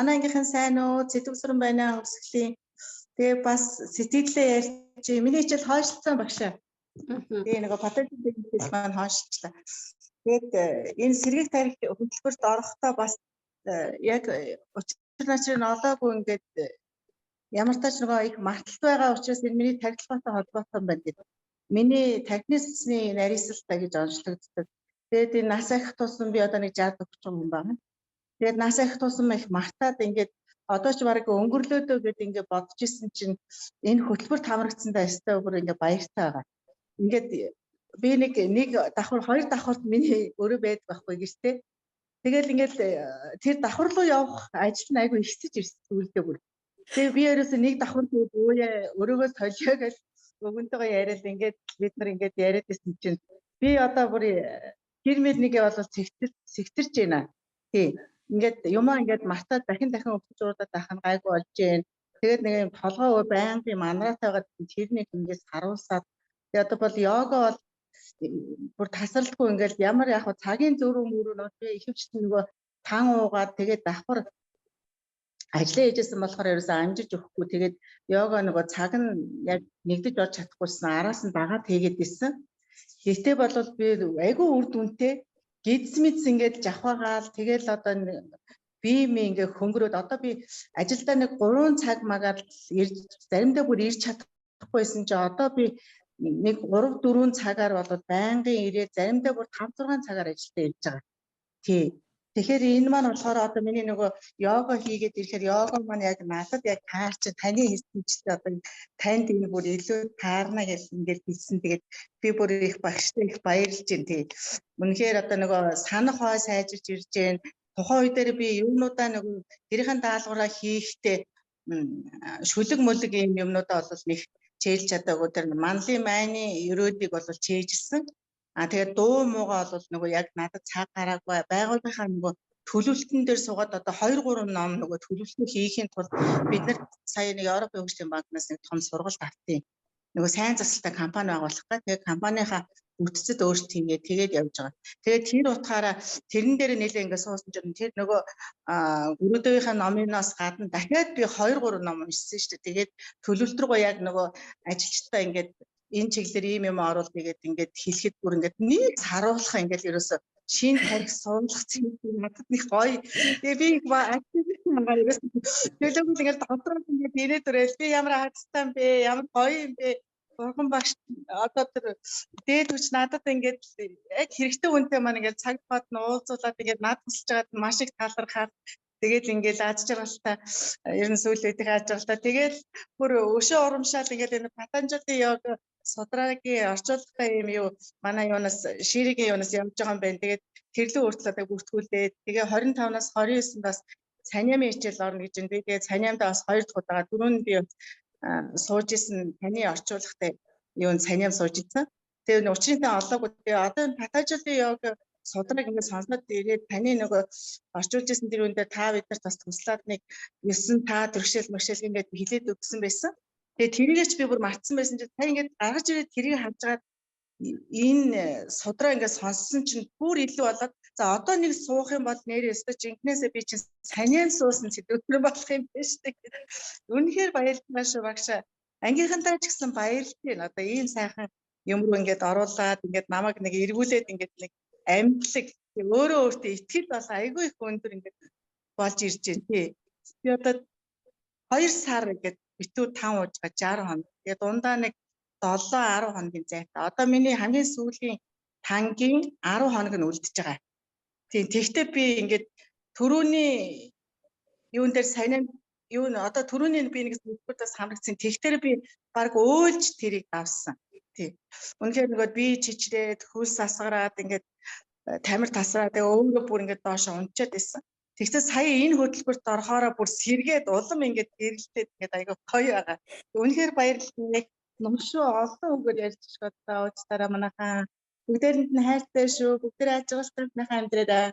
манай ангийнхан сайн уу? Зэдвсрэн байна аа өсгөлийн. Тэгээ бас сэтгэлдээ ярьж миний хичээл хойшлцсан багшаа. Тэгээ нэг патентын хичээл маань хойшлцлаа. Тэгээд энэ сэргийг тарих хөтөлбөрт орохдоо бас яг учир начрыг нь олоогүй ингээд ямар ч тач нөгөө их марталт байгаа учраас энэ миний тархилгаатай холбоотой байна гэдэг. Миний тархины сүнсний нарийсалтай гэж онцлогддог. Тэгээд энэ нас ахих тусам би одоо нэг 60 40 хүн байна. Тэгээд нас ахих тусам их мартаад ингээд одоо ч бараг өнгөрлөөдөө гэдэг ингээд бодож исэн чинь энэ хөтөлбөрт хамрагдсандаа өстой өөр ингээд баяртай байгаа. Ингээд би нэг давхар хоёр давхарт миний өөрөө байдаг байхгүй гэртээ. Тэгэл ингээд тэр давхар руу явах ажил нь айгүй ихсэж ирсэн зүйлдээ бүр. Тэгээ би ерөөсөө нэг давхар өөрөөгөө солио гэж өгөнтэйгээ яриад ингээд бид нар ингээд яриад байсан чинь би одоо бүр гэрмэл нэгээ бол сэгтэрч байна. Тий. Ингээд юмаа ингээд мартаад дахин өгч уудаад байх нь гайгүй болж байна. Тэгээд нэг юм толгой байнгын манарайтайгаад тэрнийг ингээд харуулсаад тэгээд одоо бол йога бол бүр тасралтгүй ингээд ямар яг цагийн зөрүү мөрөөнөөс ихэвчлэн нөгөө тан уугаад тэгээд давхар ажлаа хийжсэн болохоор ерөөсөө амжиж өгөхгүй тэгээд йога нөгөө цаг нь яг нэгдэж олж чадахгүйсэн араас нь дагаад хийгээд исэн. Гэтэ бол би айгүй үр дүнтэй гидс мэдс ингээд жавхаагаал тэгэл одоо би ингээ хөнгөрөөд одоо би ажилдаа нэг 3 цаг магаад заримдаа бүр ирж чадахгүйсэн чи одоо би нэг 3 4 цагаар болоод байнгын ирээд заримдаа бүр 5 6 цагаар ажилдаа ирж байгаа. Тий. Тэгэхээр энэ маань болохоор одоо миний нөгөө йога хийгээд ирэхээр йога маань яг надад яг таарч таны хийсэн чигээр одоо танд энэ бүр илүү таарна гэж ингээд хэлсэн. Тэгээд би бүр их багштай их баярлж байна. Тий. Үнэхээр одоо нөгөө санах хой сайжирч ирж байна. Тухайн үе дээр би юмнуудаа нөгөө тэрийн даалгавраа хийхдээ шүлэг мөлөг юм юмнуудаа бол нэг чэйлж чадаагүй тэр манлын майны өрөөдийг бол чэйжсэн. Тэгээд дуу муугаа бол нөгөө яг надад цаг гараагүй байгууллагынхаа нөгөө төлөвлөлтөн дээр суугаад одоо 2 3 ном нөгөө төлөвлөлтөө хийхийн тулд бид нар сая нэг Европын хөгжлийн банкнаас нэг том сургалт автыг нөгөө сайн засалтай компани байгуулах гэх. Тэгээд компанийхаа бүтцэд өөрсдөө хийгээд тэгээд явж байгаа. Тэгээд тэр утгаараа тэрэн дээр нэлээ ингээд суусан чинь тэр нөгөө гүрүүдийнхээ номиноос гадна дахиад би 2 3 ном уншсан шүү дээ. Тэгээд төлөвлөлт рүү яг нөгөө ажилчтай ингээд энэ чиглэлээр ийм юм оруулах гэдэг ингээд хэлэхэд бүр ингээд нэг харуулах ингээд ерөөсө шин тарих суулгах зүйл надад нэг гоё. Тэгээ би активист мангар ерөөсө төлөвлөл ингээд дотроо ингээд ирээд өрөөл би ямар хацтай юм бэ? Ямар гоё юм бэ? Бурхан багш одоо тэр дээд хүч надад ингээд яг хэрэгтэй үнтэй маань ингээд цаг бод нь уулзуулаад ингээд над тусалж байгаад маш их талархаад тэгээд ингээд аз жаргалтай ер нь сүүл үеийн аз жаргалтай тэгээд бүр өшөө урамшаал ингээд энэ Патанжали йога судрагийн орчуулгын юм юу манай юунаас ширигийн юунаас явж байгаа юм байна. Тэгээд тэрлүү өөрчлөлтөд бүртгүүлээд тэгээ 25-наас 29-нд бас санямын хичээл орно гэж байна. Би тэгээд санямдаа бас 2 дахь удаа дөрөв би сууж исэн таны орчуулгатай юун саням сууж исэн. Тэгээд учрынтай олоогүй. Тэгээ одоо Патанжали йога судраг ингээд сонсноод ирээд таны нөгөө орчуулж исэн тэр үндэ та бид нарт бас туслаад нэг 9 та төршил мөршил ингээд хилээд өгсөн байсан. Тэгээ тэрийгч би бүр мартсан байсан чинь та ингээд гаргаж ирээд тэрийг харж байгаа энэ судраа ингээд сонссон чинь бүр илүү болоод за одоо нэг суух юм бол нэрээ өстө жинкнээсээ би чинь санийн суусан сэдвэр болох юм биш үү. Үнэхээр баярлалаа шүү багшаа. Ангийнхантай ч гэсэн баярлж байна. Одоо ийм сайхан юм руу ингээд оруулаад ингээд намайг нэг эргүүлээд ингээд нэг амьдлаг өөрөө өөртөө итгэл бол айгүй их өндөр ингээд болж ирж байна тий. Би одоо 2 сар ингээд битүү 5 ууж байгаа 60 хоног. Тэгээ дундаа нэг 7 10 хоногийн зайтай. Одоо миний хамгийн сүүлийн тангийн 10 хоног нь үлдчихэж байгаа. Тийм. Тэгвэл би ингээд түрүүний юун дээр санаа юу н одоо түрүүний би нэг зүйлүүдээс хамрагдсан. Тэгтэр би баг өөлж тэрийг авсан. Тийм. Үнэхээр нөгөө би чичрээд хөлс асгараад ингээд тамир тасраад өөрөө бүр ингээд доош унчаад исэн. Тэгвэл сая энэ хөтөлбөрт орохоороо бүр сэргээд улам ингээд гэрэлтээд ингээд айгаа гоё байгаа. Үнэхээр баярлалаа. Номшоо олон үгээр ярьж байгаа уучлаарай манайхаа. Бүгдээрэнд нь хайртай шүү. Бүгдээ ажиглалтынхаа амьдралаа.